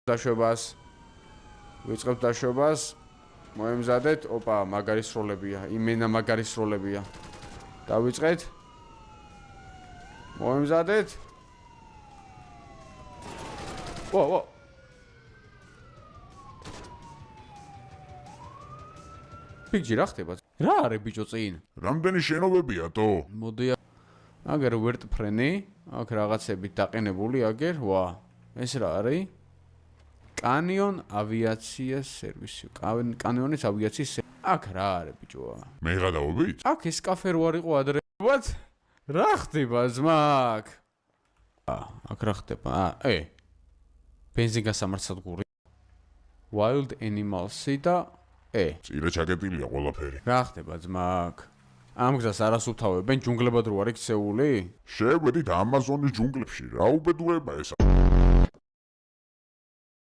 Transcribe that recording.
დაშვებას. ვიწყებთ დაშვებას. მოემზადეთ. ოპა, მაგარი სროლებია. იმენა მაგარი სროლებია. დავიწყეთ. მოემზადეთ. ო. ბიჭი რა ხდება? რა არის ბიჭო წინ? რამდენი შენობებია თო? მოდი აგერ ვერტფრენი, აქ რაღაცებით დაყენებული აგერ, ვა. ეს რა არის? კანიონ ავიაცია სერვისი. კანიონის ავიაციის აქ რა არის ბიჭო? მე გადავობით? აქ ეს კაფე რო არ იყო ადრე. What? რა ხდება ზმაკ? აქ რა ხდება? ბენზინგასამართსადგური. Wild Animals-ი და წირე ჩაკეტილია ყველაფერი. რა ხდება ძმაკ? ამ გზას არასუფთავებენ ჯუნგლებად რო არ იქცეული? შევედით ამაზონის ჯუნგლებში, რა უბედურება ესა.